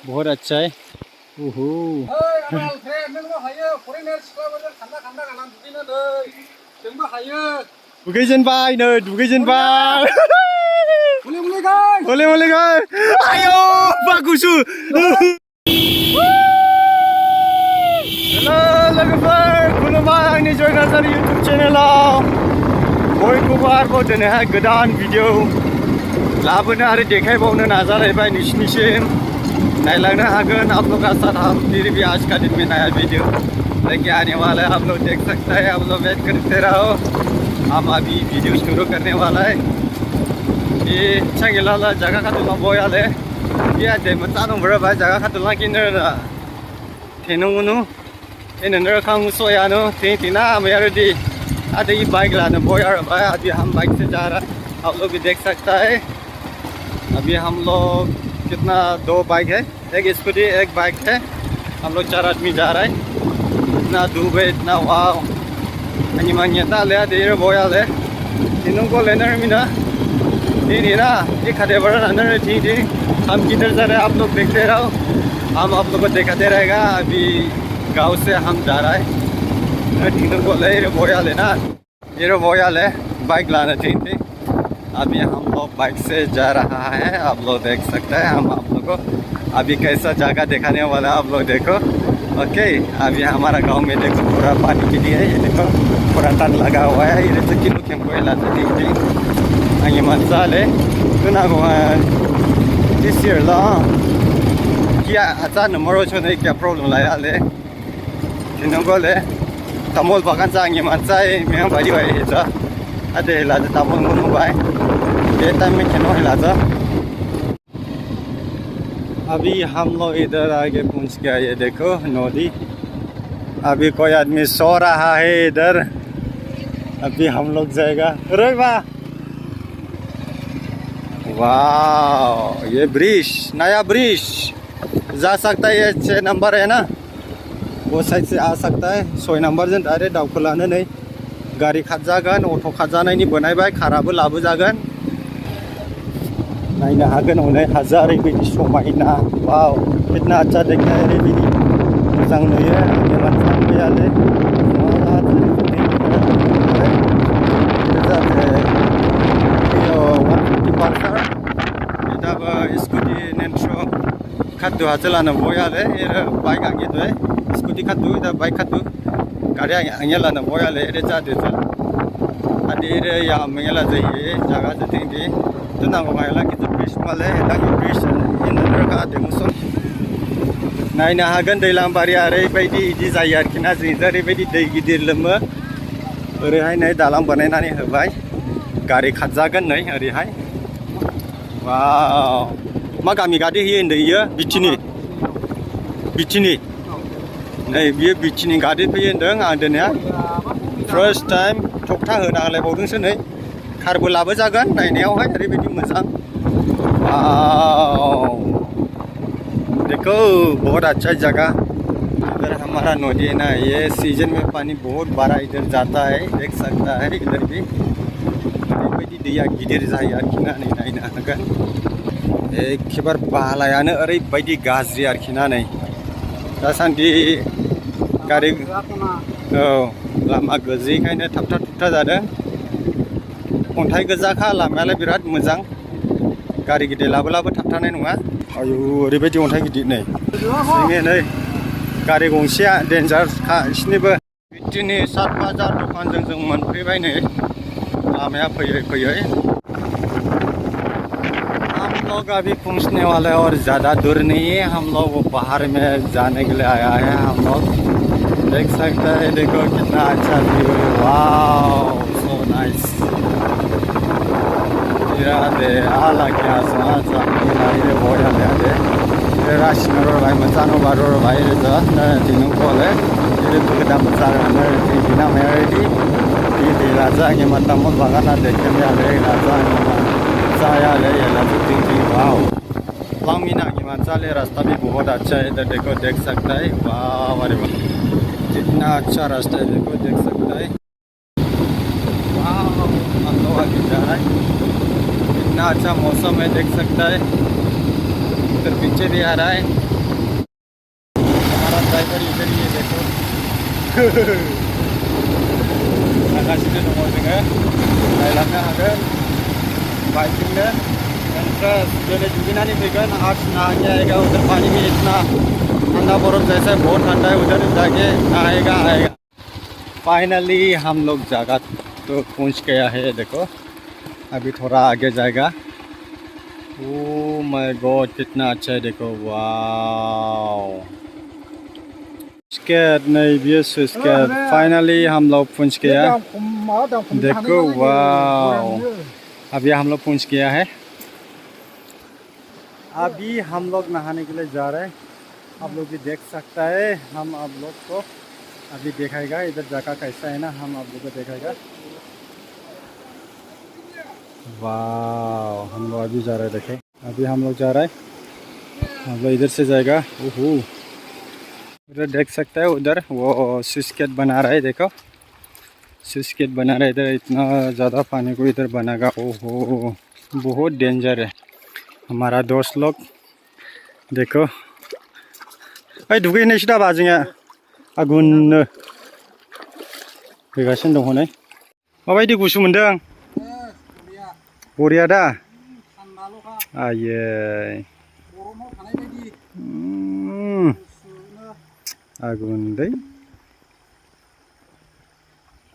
बहुत अच्छा है। ओहो दुगैजेनबाय नै दुगैजेनबाय मुलि मुलि आयौ बा गुसु हेलो लोगोफोर खुलुमबाय आंनि जय नार्जारि इउटुब चेनेलाव बयखौबो आरोबाव दिनैहाय गोदान भिडिअ लाबोनो आरो देखायबावनो नाजालायबाय नोंसिनिसिम नायलांनो हागोन। आप लोग का साथ हम फिर भी आज का दिन में नया वीडियो लेके आने वाला है। आप लोग देख सकते हैं, आप लोग वेट करते रहो। हम अभी वीडियो शुरू करने वाला है। ये चंगेला जगह का तुलना बोया ले ये दे मचानो बड़ा भाई जगह का तुलना की नर तेनुनु इन नर खांग सोयानो तीना मेरे दी आधे ये बाइक लाने बोया भाई। अभी हम बाइक से जा रहा है, आप लोग भी देख सकता है। अभी हम लोग कितना दो बाइक है, एक स्कूटी एक बाइक है। हम लोग 4 आदमी जा रहा है। इतना धूप है, इतना वाव अनिमानियता ले देर बोया ले तीनों को लेना मिना नहीं ना ये खड़े बड़ा अंदर ठीक हम किधर जा रहे हैं आप लोग देखते रहो। हम आप लोग को दिखाते रहेगा। अभी गांव से हम जा रहा है, तीनों को ले बोया लेना ये बोया ले बाइक लाना चाहिए। अभी हम लोग बाइक से जा रहा है, आप लोग देख सकते हैं। हम आप लोग को अभी कैसा जगह दिखाने वाला है, आप लोग देखो। ओके अभी हमारा गांव में देखो पूरा पानी के लिए ये देखो पूरा तन लगा हुआ है। ये तो किलो के कोई लाते नहीं ये मंसाले तो ना this year ला क्या अच्छा नंबर हो नहीं क्या प्रॉब्लम लाया ले तीनों को ले तमोल बागान से ये मंसाए मैं बड़ी हुई है जा अरे लाते तमोल को बाय ये टाइम में क्या हिला था। अभी हम लोग इधर आगे पहुंच गया, ये देखो नदी। अभी कोई आदमी सो रहा है इधर। अभी हम लोग जाएगा अरे वाह वाह ये ब्रिज नया ब्रिज जा सकता है। ये 6 नंबर है ना, वो साइड से आ सकता है। 6 नंबर जों डायरेक्ट दावखोलानो नै गाड़ी खारजागोन अट' खारजानायनि बनायबाय खाराबो लाबोजागोन। नायनो हागोन अनेक हाजार ओरैबायदि समायना वाव कितना अच्छा देखना है ओरैबायदि मोजां नुयो। आंनि मानसिया फैयाले स्कूटी नेंट्रो खादु हाजलानो बोयाले बाइक आगे दे स्कूटी खादु इदा बाइक खादु गाड़ी आगे लानो बोयाले रे जादे जा आदि रे या मेला जाये जगह जतिंदि तो नांगौ मायला कितु ब्रिज माले दांगि ब्रिज इन नरका देमुसो नायनो हागोन दैलां बारिया ओरैबायदि इदि जायो आरोखि ना जोंनिजा ओरैबायदि दै गिदिर लोमो। ओरैहाय नै दालां बानायनानै होबाय गारि खारजागोन नै ओरैहाय वाव मा गामि गादै होयो होनदों इयो बिथिनि नै बियो बिथिनि गादै फैयो होनदों। आं दिनै फार्स्ट टाइम थखथा होना होलायबावदोंसो नै कारबो लाबोजागोन नायनायावहाय ओरैबायदि मोजां वाव देखो बहुत अच्छा जगह। इधर हमारा नदी है ना, ये सीजन में पानी बहुत बड़ा इधर जाता है, देख सकता है। इधर भी ओरैबायदि दैया गिदिर जायो आरोखि ना नै नायनो हागोन। एखेबारे बालायानो ओरैबायदि गाज्रि आरोखि ना नै दासान्दि गारि औ लामा गोजैखायनो थाबथा थुबथा जादों। अन्थाइ गोजाखा लामायालाय बिराद मोजां, गारि गिदिर लाबोलाबो थाबथानाय नङा। आयु ओरैबायदि अन्थाइ गिदिर नै जोंनि नै गारि गंसेया डेन्जारखा इसिनिबो। बिथिनि 7 बाजार दखानजों जों मोनफैबाय नै लामाया फैयै फैयै। हम लोग अभी पहुंचने वाले हैं और ज़्यादा दूर नहीं है। हम लोग बाहर में जाने के लिए आया है। हम लोग देख सकते हैं, देखो कितना अच्छा व्यू है। वाव सो नाइस दे आला क्या समाचा ये बोया ले राशिनर भाई मचानो बारो भाई जा तीनों को ले ये दुगदा मचानो न तीना मेरेडी ये राजा के मतलब बागाना देखे में आले राजा जाया ले ये लाजू तीन वाव लामीना के मचाले रास्ता भी बहुत अच्छा है। इधर देखो देख सकता है वाव अरे वाह कितना अच्छा रास्ता है, देखो देख सकता है वाव हम लोग आगे जा रहा है। कितना अच्छा मौसम है देख सकता है। इधर पीछे भी आ रहा है। जायफोर इफोरनि देखो थांगासिनो दङ जोङो नायलांनो हागोन बाइकजोंनो एंट्रेंस दिनै दुगैनानै फैगोन आज नहाने आएगा उधर पानी में इतना ठंडा बर्फ जैसा बहुत ठंडा है उधर जाके नहाएगा आएगा। फाइनली हम लोग जगह तो पहुंच गया है देखो अभी थोड़ा आगे जाएगा। ओ माय गॉड कितना अच्छा है देखो वाओ स्केट नहीं भी स्केट फाइनली हम लोग पहुंच गया देखो वाओ अभी हम लोग पहुंच गया है। अभी हम लोग नहाने के लिए जा रहे हैं आप लोग भी देख सकता है हम आप लोग को अभी दिखाएगा इधर जगह कैसा है ना हम आप लोग को दिखाएगा। वाह हम लोग अभी जा रहे हैं देखें अभी हम लोग जा रहे हैं हम लोग इधर से जाएगा। ओहो उधर देख सकता है उधर वो स्केट बना रहा है देखो स्केट बना रहा है इधर इतना ज़्यादा पानी को इधर बनागा। ओहो बहुत डेंजर है हमारा दोस्त लोग देखो ओइ दुगैनोसै दा बाजोंया आगुननो फैगासिनो दं हनै माबायदि गुसु मोनदों बरिया दा आयै आगुन दै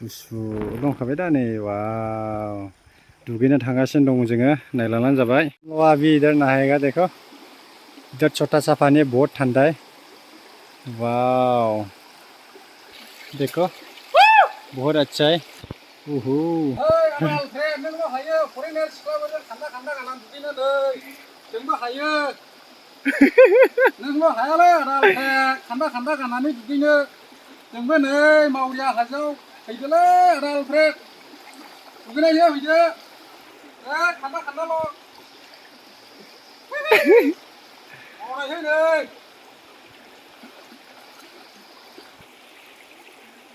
गुसु दंखाबाय दा नै वाव दुगैनो थांगासिनो दं जोङो नायलांनानै जाबाय। अभी इधर नहाएगा देखो इधर छोटा सा पानी बहुत ठंडा है वाव देखो बहुत अच्छा है। ओहो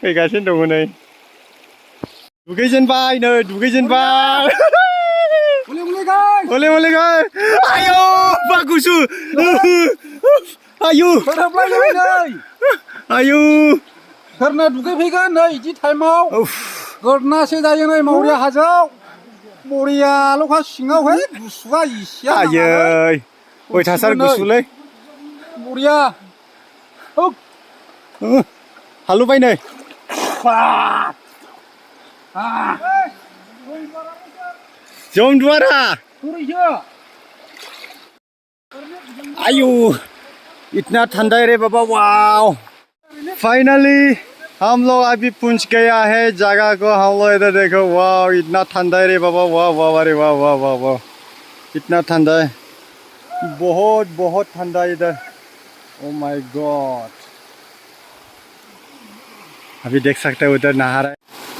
फैगासिनो दङ नै दुगैजेनबाय नै दुगैजेनबाय हले हले गाय आयौ बा गुसु आयौ आयौ सोरनो दुगैफैगोन नै इदि टाइमाव गोरनासो जायो नै मावरिया हाजोआव बरियाल'खा सिङावहाय गुसुआ इसेया आयै अयथासार गुसुलै बरिया हालुबाय नै जम दुआरा आयु इतना ठंडा है रे बाबा वाओ फाइनली हम लोग अभी पहुंच गया है जगह को हम लोग इधर देखो वाओ इतना ठंडा है रे बाबा वाह वाह अरे वाह वाह वाह वाह इतना ठंडा है बहुत बहुत ठंडा इधर ओ माय गॉड अभी देख सकते हैं उधर नहा रहा है।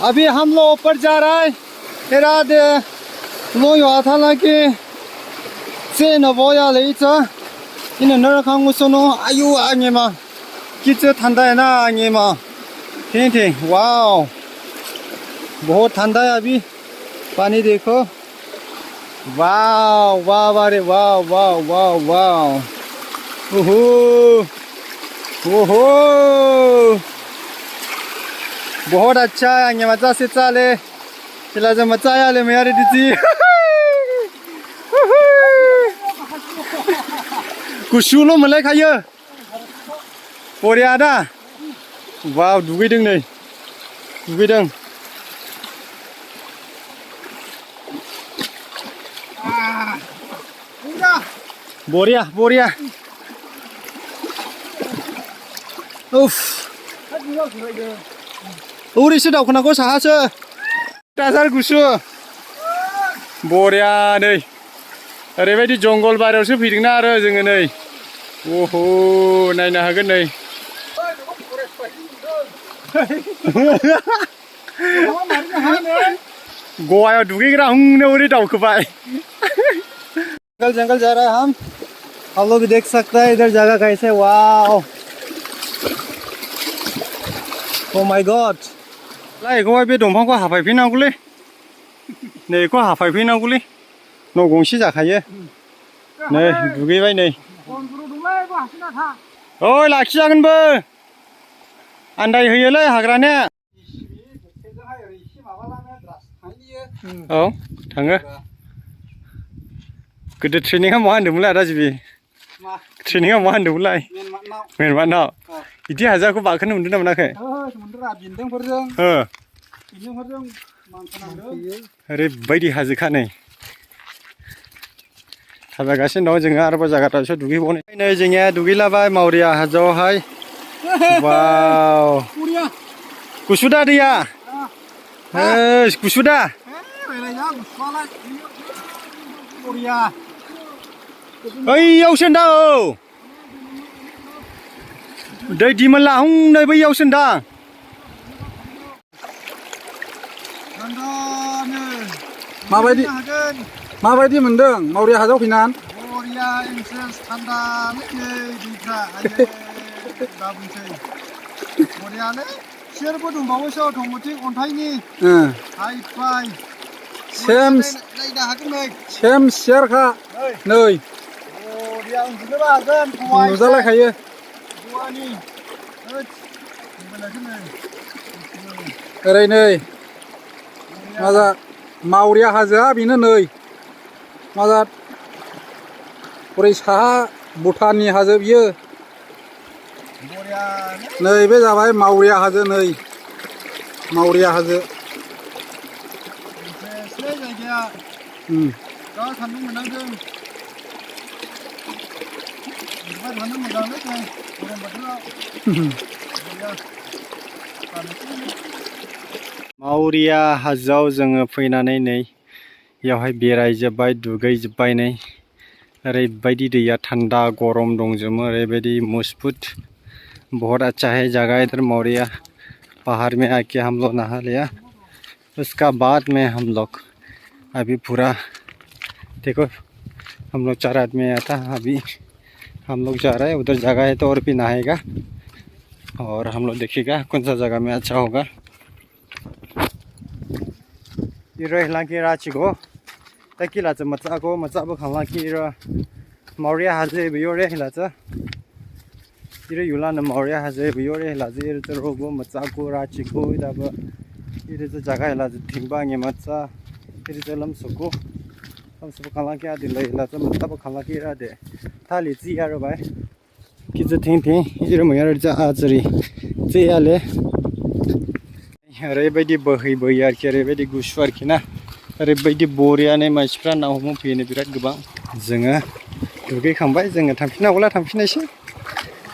अभी हम लोग ऊपर जा रहा है इराद लो यो था ना कि से न वो या ले च इन नर खांगु सोनो आयु आगे मा किच ठंडा है ना आगे मा ठीक ठीक वाओ बहुत ठंडा है अभी पानी देखो वाओ वाह अरे वाह वाह वाह वाह ओहो ओहो बहुत अच्छा है आगे मजा से चाले चला जा मजा आया ले मेरे दीदी गुसुल' मोनलायखायो बरिया दा वाव दुगैदों नै दुगैदों बरिया बरिया उफ ओरैसो दावखोनांगौ साहासो दासार गुसु बरिया नै ओरैबायदि जंगल बारियावसो फैदोंना आरो जोङो नै ओहो नायनो हागोन नै गवायाव दुगैग्रा हंनो ओरै दावखोबाय जंगल जंगल जा रहा है हम लोग भी देख सकते हैं इधर जगह कैसे वाओ ओ माय गॉड लाइखौ बे दंफांखौ हाफायफिननांगौलै नै बेखौ हाफायफिननांगौलै न' गंसे जाखायो नै दुगैबाय नै ओइ लाखिजागोनबो आन्दायहोयोलै हाग्रानिया औ थाङो गोदो ट्रेनिंआ मा होनदोंमोनलाय आदा जिबि ट्रेनिंआ मा होनदोंमोनलाय मेनमानाव बिदि हाजोखौ बाखोनो मोनदों ना मोनाखै ओरैबायदि हाजोखा नै थाबायगासिनो दं जोङो आरोबाव जायगाफ्रावसो दुगैबावनो नै जोंनिया दुगैलाबाय मावरिया हाजोआवहाय वाव गुसु दा दैया गुसु दा ओइयावसो होनदां औ दै दिमोनला हनै बैयावसो होनदां माबायदि मोनदों मावरिया हाजोआव फैनानै बरिया इन्ट्रेस्ट थान्दालै नै दैफ्रा दा बुंसै बरियालै सेरबो दंबावोसो अट'मेटिक अन्थाइनि हाइ फाइ नायनो हागोन नै सेम सेरखा नै बरिया उन्दुनोबो हागोन नुजालायखायो गवानि ओरै नै माजा मावरिया हाजोआ बेनो नै माजा ओरै साहा भुटाननि हाजो बियो नै बे जाबाय मावरिया हाजो नै मावरिया हाजो जायगाया दा सान्दुं मोननांदों थानो मोजांलै गरम बोथोराव मावरिया हाजोआव जोङो फैनानै नै बेयावहाय बेरायजोब्बाय दुगैजोब्बाय नै ओरैबायदि दैया ठंडा गरम दंजोबो ओरैबायदि मजबूत बहुत अच्छा है जगह इधर मौर्या पहाड़ में आके हम लोग नहा लिया उसका बाद में हम लोग अभी पूरा देखो हम लोग 4 आदमी आया था अभी हम लोग जा रहे हैं उधर जगह है तो और भी नहाएगा और हम लोग देखिएगा कौन सा जगह में अच्छा होगा इरोहिलांकी राचिको तकिला च मचाको मचाबो खालांकी र मौर्या हाजे बियोरे हिलाच इरो युलान मौर्या हाजे बियोरे हिलाज इरो च रोगो मचाको राचिको इदाब इरो च जगह हिलाज थिंबांगे मचा इरो च लमसको खालांकी आदि हिलाच मचाबो खालांकी रादे थाली जी आरो भाई कि च थिं थिं इरो मयार च आजरी जेयाले ओरैबायदि बोहैबोयो आरोखि ओरैबायदि गुसु आरोखि ना ओरैबायदि बरियानो मानसिफ्रा ना हमनो फैयो बिराद गोबां जोङो दुगैखांबाय जोङो थांफिननांगौला थांफिननायसै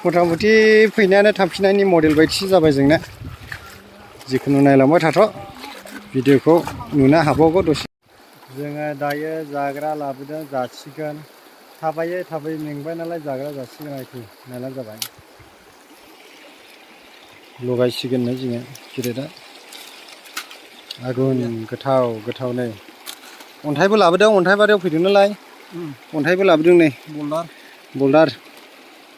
मथा मथि फैनायानो थांफिननायनि मडेल बायदिसो जाबाय जोंना जिखुनु नायलांबाय थाथ' भिडिअखौ नुनो हाबावगौ दसे जोङो दायो जाग्रा लाबोदों जासिगोन थाबायै थाबायै मेंबाय नालाय जाग्रा जासिगोन आरोखि नायलां जाबाय लगायसिगोन नै जोङो गिदिरा आगुन गोथाव गोथाव नै अन्थाइबो लाबोदों अन्थाइ बारियाव फैदों नालाय अन्थाइबो लाबोदों नै बल्डार